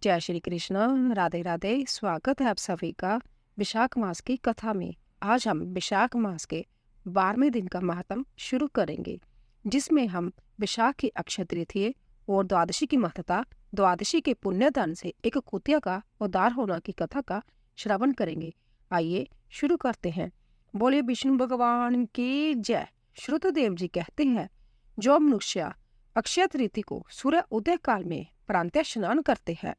जय श्री कृष्ण, राधे राधे। स्वागत है आप सभी का विशाख मास की कथा में। आज हम विशाख मास के 12वें दिन का महात्म शुरू करेंगे, जिसमें हम विशाख की अक्षय तृतीया और द्वादशी की महत्ता, द्वादशी के पुण्यदान से एक कुतिया का उद्धार होना की कथा का श्रवण करेंगे। आइए शुरू करते हैं। बोले विष्णु भगवान की जय। श्रुतदेव जी कहते हैं, जो मनुष्य अक्षय तृतीया को सूर्य उदय काल में प्रांतः स्नान करते हैं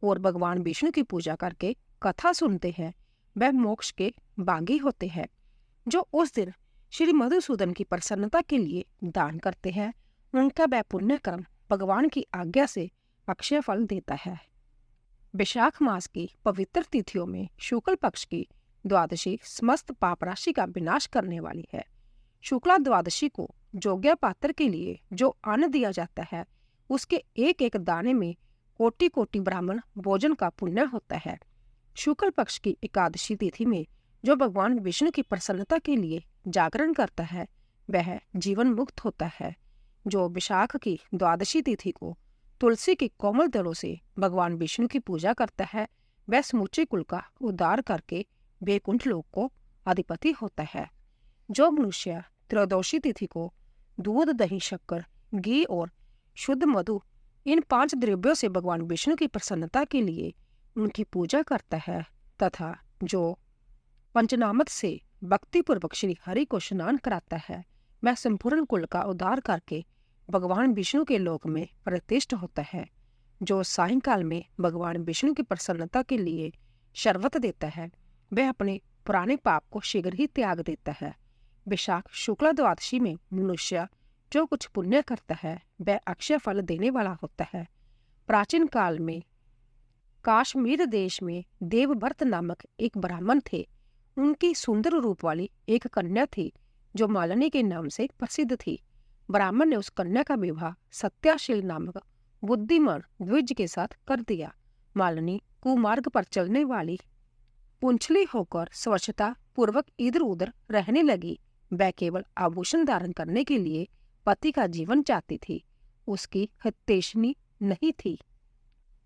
और भगवान विष्णु की पूजा करके कथा सुनते हैं, वह मोक्ष के बागी होते हैं। जो उस दिन श्री मधुसूदन की प्रसन्नता के लिए दान करते हैं, उनका वह पुण्य कर्म भगवान की आज्ञा से अक्षय फल देता है। विशाख मास की पवित्र तिथियों में शुक्ल पक्ष की द्वादशी समस्त पाप राशि का विनाश करने वाली है। शुक्ला द्वादशी को जोग्य पात्र के लिए जो अन्न दिया जाता है, उसके एक एक दाने में कोटि कोटि ब्राह्मण भोजन का पुण्य होता है। शुक्ल पक्ष की एकादशी तिथि में जो भगवान विष्णु की प्रसन्नता के लिए जागरण करता है, वह जीवन मुक्त होता है। जो विशाख की द्वादशी तिथि को तुलसी के कोमल दलों से भगवान विष्णु की पूजा करता है, वह समूचे कुल का उद्धार करके वैकुंठ लोक को अधिपति होता है। जो मनुष्य त्रयोदशी तिथि को दूध, दही, शक्कर, घी और शुद्ध मधु, इन 5 द्रव्यों से भगवान विष्णु की प्रसन्नता के लिए उनकी पूजा करता है, तथा जो पंचनामत से भक्तिपूर्वक श्री हरि को स्नान कराता है, वह संपूर्ण कुल का उद्धार करके भगवान विष्णु के लोक में प्रतिष्ठ होता है। जो सायंकाल में भगवान विष्णु की प्रसन्नता के लिए शरबत देता है, वह अपने पुराने पाप को शीघ्र ही त्याग देता है। विशाख शुक्ला द्वादशी में मनुष्य जो कुछ पुण्य करता है, वह अक्षय फल देने वाला होता है। प्राचीन काल में काश्मीर देश में देवव्रत नामक एक ब्राह्मण थे। उनकी सुंदर रूप वाली एक कन्या थी, जो मालिनी के नाम से प्रसिद्ध थी। ब्राह्मण ने उस कन्या का विवाह सत्याशील नामक बुद्धिमान द्विज के साथ कर दिया। मालिनी कुमार्ग पर चलने वाली पुंछली होकर स्वच्छता पूर्वक इधर उधर रहने लगी। वह केवल आभूषण धारण करने के लिए पति का जीवन चाहती थी। उसकी हितैषणी नहीं थी।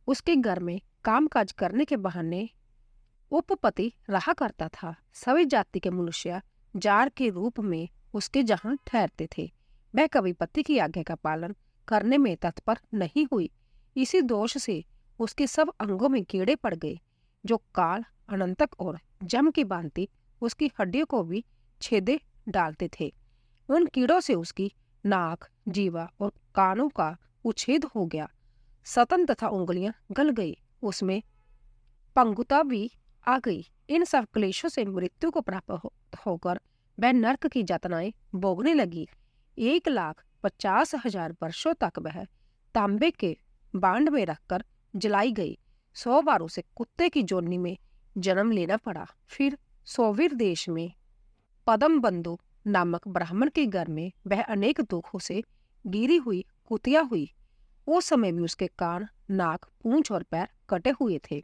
उसके घर में कामकाज करने के बहाने उपपति रहा करता था। सभी जाति के मनुष्य जार के रूप में उसके जहां ठहरते थे। वह कभी पति की आज्ञा का पालन करने में तत्पर नहीं हुई। इसी दोष से उसके सब अंगों में कीड़े पड़ गए, जो काल, अनंतक और जम की भांति उसकी हड्डियों को भी छेदे डालते थे। उन कीड़ों से उसकी नाक, जीवा और कानों का उच्छेद हो गया। स्तन तथा उंगलियां गल गई। उसमें पंगुता भी आ गई। इन सब क्लेशों से मृत्यु को प्राप्त होकर वह नरक की यातनाएं भोगने लगी। 1,50,000 वर्षों तक वह तांबे के बांड में रखकर जलाई गई। 100 बार उसे कुत्ते की जोनी में जन्म लेना पड़ा। फिर सोवीर देश में पदम बंधु नामक ब्राह्मण के घर में वह अनेक दुखों से गिरी हुई कुतिया हुई। उस समय भी उसके कान, नाक, पूंछ और पैर कटे हुए थे।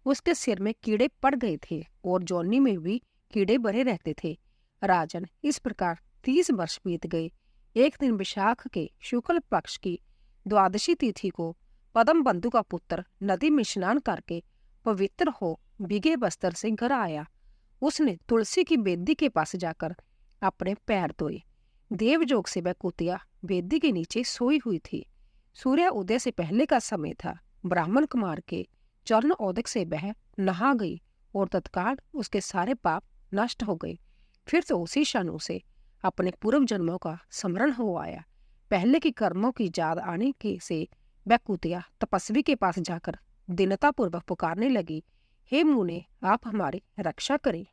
उसके सिर में कीड़े पड़ गए थे और जोनी में भी कीड़े भरे रहते थे। राजन, इस प्रकार 30 वर्ष बीत गए। एक दिन विशाख के शुक्ल पक्ष की द्वादशी तिथि को पदम बंधु का पुत्र नदी में स्नान करके पवित्र हो भीगे बस्तर से घर आया। उसने तुलसी की वेदी के पास जाकर अपने पैर धोए। देवजोग से वह कुतिया वेदी के नीचे सोई हुई थी। सूर्य उदय से पहले का समय था। ब्राह्मण कुमार के चरण औदक से वह नहा गई और तत्काल उसके सारे पाप नष्ट हो गए। फिर तो उसी क्षण उसे अपने पूर्व जन्मों का स्मरण हो आया। पहले के कर्मों की याद आने के से वह कुतिया तपस्वी के पास जाकर दीनतापूर्वक पुकारने लगी, हे मुने, आप हमारी रक्षा करें।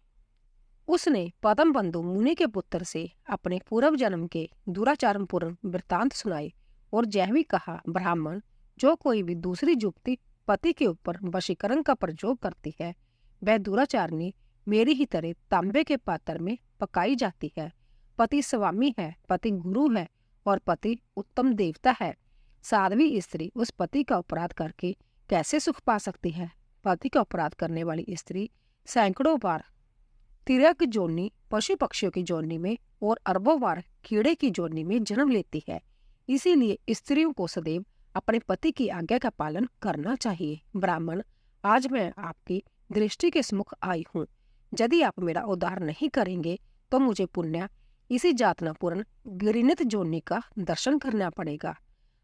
उसने पदम बंधु मुनि के पुत्र से अपने पूर्व जन्म के दुराचारपूर्ण वृत्तांत सुनाए और यह भी कहा, ब्राह्मण, जो कोई भी दूसरी युवती पति के ऊपर वशीकरण का प्रयोग करती है, वह दुराचारणी मेरी ही तरह तांबे के पात्र में पकाई जाती है। पति स्वामी है, पति गुरु है और पति उत्तम देवता है। साध्वी स्त्री उस पति का अपराध करके कैसे सुख पा सकती है? पति का अपराध करने वाली स्त्री सैकड़ों बार तिर्यक की जोनी, पशु पक्षियों की जोनी में और अरबों बार कीड़े की जोनी में जन्म लेती है। इसीलिए स्त्रियों को सदैव अपने पति की आज्ञा का पालन करना चाहिए। ब्राह्मण, आज मैं आपकी दृष्टि के सम्मुख आई हूँ। यदि आप मेरा उद्धार नहीं करेंगे तो मुझे पुण्य इसी यातनापूर्ण गिरिनित जोनि का दर्शन करना पड़ेगा।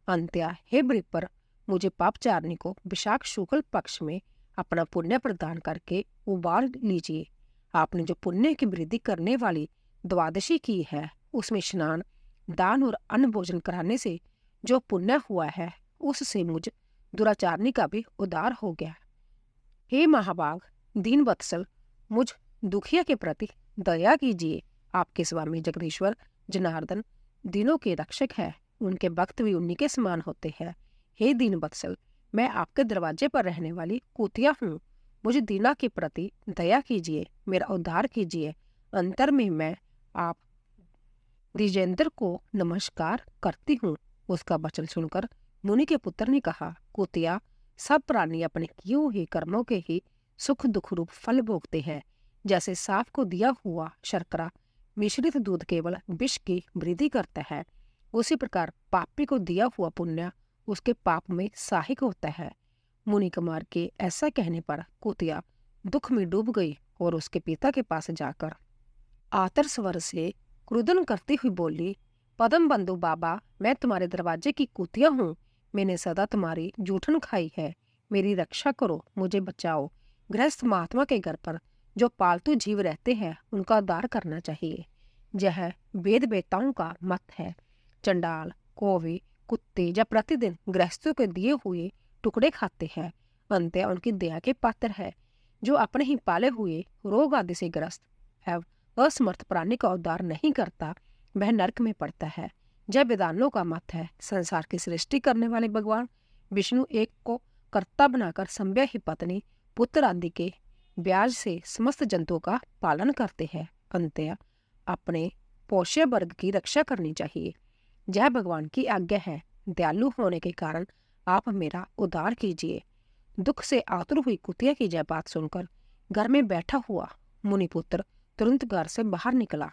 अंत्या, हे बृहपर, मुझे पापचारिणी को विशाख शुक्ल पक्ष में अपना पुण्य प्रदान करके उबार लीजिए। आपने जो पुण्य की वृद्धि करने वाली द्वादशी की है, उसमें स्नान, दान और अन्न भोजन कराने से जो पुण्य हुआ है, उससे मुझ दुराचारणी का भी उद्धार हो गया। हे महाभाग, दीन वत्सल, मुझ दुखिया के प्रति दया कीजिए। आपके स्वामी जगदीश्वर जनार्दन दिनों के रक्षक है, उनके भक्त भी उन्हीं के समान होते हैं। हे दीन वत्सल, मैं आपके दरवाजे पर रहने वाली कुतिया हूँ। मुझे दीना के प्रति दया कीजिए, मेरा उद्धार कीजिए। अंतर में मैं आप द्विजेंद्र को नमस्कार करती हूँ। उसका वचन सुनकर मुनि के पुत्र ने कहा, कुतिया, सब प्राणी अपने किए हुए कर्मों के ही सुख दुख रूप फल भोगते हैं। जैसे सांप को दिया हुआ शर्करा मिश्रित दूध केवल विष की वृद्धि करता है, उसी प्रकार पापी को दिया हुआ पुण्य उसके पाप में सहायक होता है। मुनि कुमार के ऐसा कहने पर कुतिया दुख में डूब गई और उसके पिता के पास जाकर आतर स्वर से क्रुदन करती हुई बोली, पदम बंधु बाबा, मैं तुम्हारे दरवाजे की कुतिया हूँ। मैंने सदा तुम्हारी जूठन खाई है। मेरी रक्षा करो, मुझे बचाओ। गृहस्थ महात्मा के घर पर जो पालतू जीव रहते हैं, उनका उद्धार करना चाहिए। यह वेद वेताओं का मत है। चंडाल, कौवे, कुत्ते जब प्रतिदिन गृहस्थों के दिए हुए टुकड़े खाते हैं, अंत्य उनकी दया के पात्र है। जो अपने ही पाले हुए रोग आदि से ग्रस्त एवं असमर्थ प्राणी का उद्धार नहीं करता, वह नरक में पड़ता है। जब वेदांतों का मत है, संसार की सृष्टि करने वाले भगवान विष्णु एक को कर्ता बनाकर संभ्य ही पत्नी, पुत्र आदि के ब्याज से समस्त जंतुओं का पालन करते हैं। अंत्य अपने पोष्य वर्ग की रक्षा करनी चाहिए। यह भगवान की आज्ञा है। दयालु होने के कारण आप मेरा उद्धार कीजिए। दुख से आतुर हुई कुतिया की यह बात सुनकर घर में बैठा हुआ मुनिपुत्र तुरंत घर से बाहर निकला।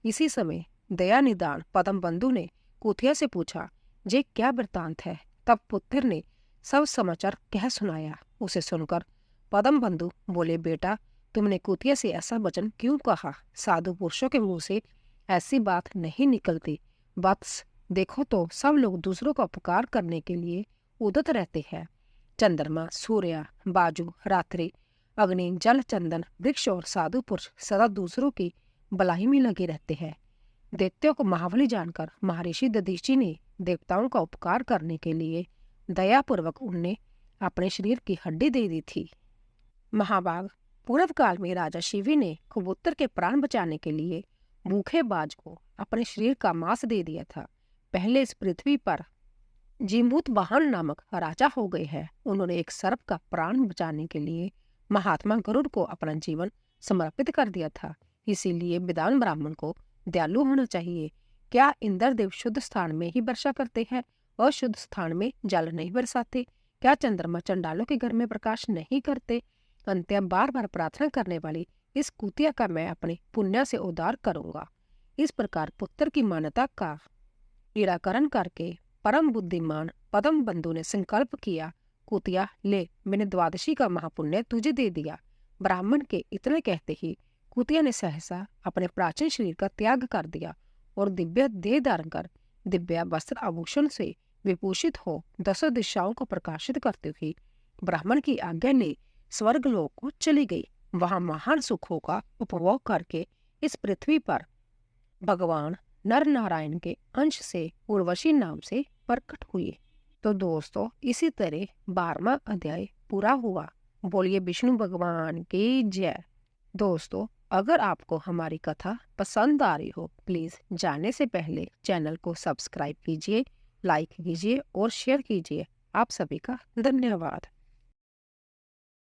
इसी समय दया निदान पदम बंधु ने कुतिया से पूछा, ये क्या वृतांत है? तब पुत्र ने सब समाचार कह सुनाया। उसे सुनकर पदम बंधु बोले, बेटा, तुमने कुतिया से ऐसा वचन क्यों कहा? साधु पुरुषों के मुंह से ऐसी बात नहीं निकलती। वत्स, देखो तो सब लोग दूसरों का उपकार करने के लिए उदत रहते हैं। चंद्रमा, सूर्य, बाजू, रात्रि, अग्नि, जल, चंदन, वृक्ष और साधु पुरुष सदा दूसरों की भलाई में लगे रहते हैं। दैत्यों को महाबली जानकर महर्षि दधीचि ने देवताओं का उपकार करने के लिए दयापूर्वक उन्हें अपने शरीर की हड्डी दे दी थी। महाभाग, पूर्व काल में राजा शिवी ने कबूतर के प्राण बचाने के लिए भूखे बाज को अपने शरीर का मांस दे दिया था। पहले इस पृथ्वी पर जीमूत वाहन नामक राजा हो गए हैं। उन्होंने एक सर्प का प्राण बचाने के लिए महात्मा गरुड़ को अपना जीवन समर्पित कर दिया था। इसीलिए विद्वान ब्राह्मण को दयालु होना चाहिए। क्या इंद्रदेव शुद्ध स्थान में ही वर्षा करते हैं और शुद्ध स्थान में जल नहीं बरसाते? क्या चंद्रमा चंडालों के घर में प्रकाश नहीं करते? अंत्य बार बार प्रार्थना करने वाली इस कुतिया का मैं अपने पुण्य से उद्धार करूंगा। इस प्रकार पुत्र की मान्यता का निराकरण करके परम बुद्धिमान पदम बंधु ने संकल्प किया, कुतिया, ले, मैंने द्वादशी का महापुण्य तुझे दे दिया। ब्राह्मण के इतने कहते ही कुतिया ने सहसा अपने प्राचीन शरीर का त्याग कर दिया और दिव्य देह धारण कर दिव्य वस्त्र आभूषण से विभूषित हो दसों दिशाओं को प्रकाशित करते हुए ब्राह्मण की आज्ञा ने स्वर्गलोक को चली गई। वहां महान सुखों का उपभोग करके इस पृथ्वी पर भगवान नर नारायण के अंश से उर्वशी नाम से प्रकट हुए। तो दोस्तों, इसी तरह 12वां अध्याय पूरा हुआ। बोलिए विष्णु भगवान की जय। दोस्तों, अगर आपको हमारी कथा पसंद आ रही हो, प्लीज जाने से पहले चैनल को सब्सक्राइब कीजिए, लाइक कीजिए और शेयर कीजिए। आप सभी का धन्यवाद।